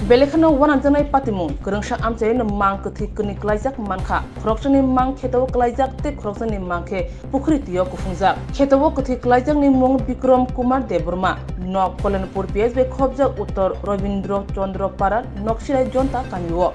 Belekano wananjanai patimu kerengsa amcai no mang kethi keni klaijak manka khroksani mang khetawo klaijak te khroksani mangkhe pukhri tiyo kufungjak khetawo kethi klaijak ni mung Bikram Kumar Deborma nok Kolenpur PSB khobja uttor Robindro Chandra Para nokshilai jonta kamiwo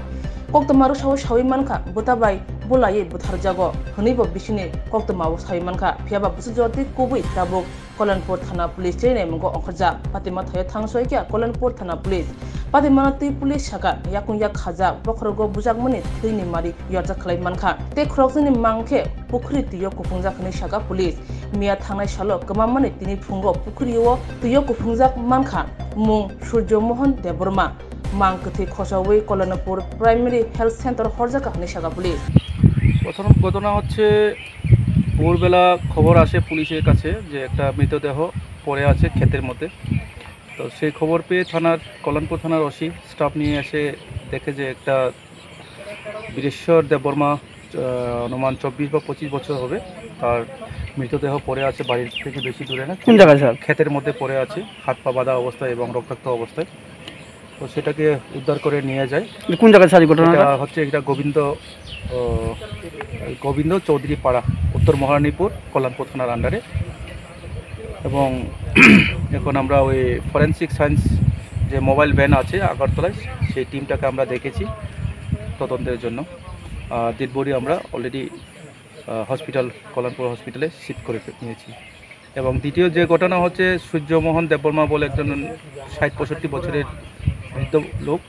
koktamaru sawi manka butabai bulaye butharjago honibo bisini koktamawo sawi manka phiaba busujoti kubui tabuk Kolenpur Thana Police chene mungo ongkhaja patima thayo thangsoi kya Kolenpur Thana Police patima tui police saka yakung yak khaja bokhrogo bujakmani thini mari yorja khlai manka te khroksani mangkhe pukhri tiyo kufungjak khani saka police miya thangnai salo kamamani tini phungo pukhriwo tiyo kufungjak manka mung Surjo Mohan Deborma mang kethi khosawi Kolenpur Primary Health Center horjaka khani saka police প্রথম ঘটনা হচ্ছে ভোরবেলা খবর আসে পুলিশের কাছে যে একটা মৃতদেহ পড়ে আছে ক্ষেতের মধ্যে। তো সেই খবর পেয়ে কল্যাণপুর থানার ওসি স্টাফ নিয়ে এসে দেখে যে একটা বীরেশ্বর দেববর্মা অনুমান 24 বা 25 বছর হবে, তার মৃতদেহ পড়ে আছে বাড়ির থেকে বেশি দূরে না, কোন জায়গায় স্যার? ক্ষেতের মধ্যে পড়ে আছে, হাত পা বাঁধা অবস্থায় এবং রক্তাক্ত অবস্থায়। তো সেটাকে উদ্ধার করে নিয়ে যায়। কোন জায়গায় স্যার ঘটনাটা হচ্ছে এটা গোবিন্দ চৌধুরী পাড়া, উত্তর মহারানীপুর, কল্যাণপুর থানার আন্ডারে। এবং এখন আমরা ওই ফরেন্সিক সায়েন্স যে মোবাইল ভ্যান আছে আগরতলায়, সেই টিমটাকে আমরা দেখেছি তদন্তের জন্য। ডেড বডি আমরা অলরেডি হসপিটাল কল্যাণপুর হসপিটালে শিফট করে নিয়েছি। এবং দ্বিতীয় যে ঘটনা হচ্ছে সূর্যমোহন দেববর্মা বলে একজন 60-65 বছরের বৃদ্ধ লোক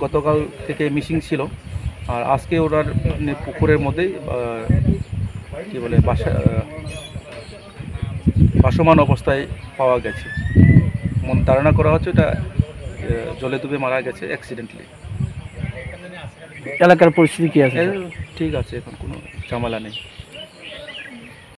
গতকাল থেকে মিসিং ছিল, আর আজকে ওনার পুকুরের মধ্যেই কী বলে ভাসমান অবস্থায় পাওয়া গেছে। ধারণা করা হচ্ছে এটা জলে ডুবে মারা গেছে অ্যাক্সিডেন্টলি। এলাকার পরিস্থিতি কি আছে? ঠিক আছে, এখন কোনো ঝামেলা নেই।